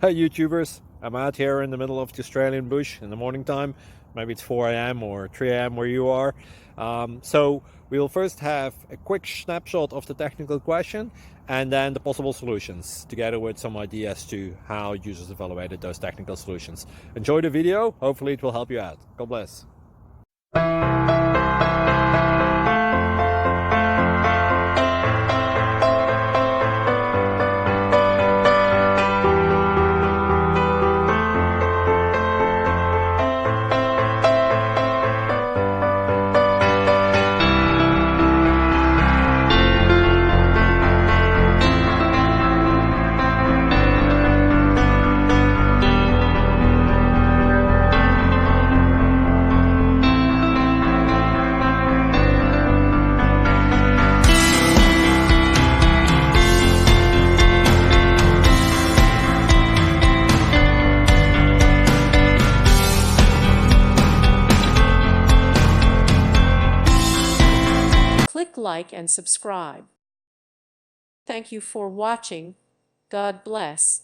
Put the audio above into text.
Hey YouTubers, I'm out here in the middle of the Australian bush in the morning time. Maybe it's 4 a.m. or 3 a.m. where you are. So we'll first have a quick snapshot of the technical question and then the possible solutions, together with some ideas to how users evaluated those technical solutions. Enjoy the video, hopefully it will help you out. God bless. Click like and subscribe. Thank you for watching. God bless.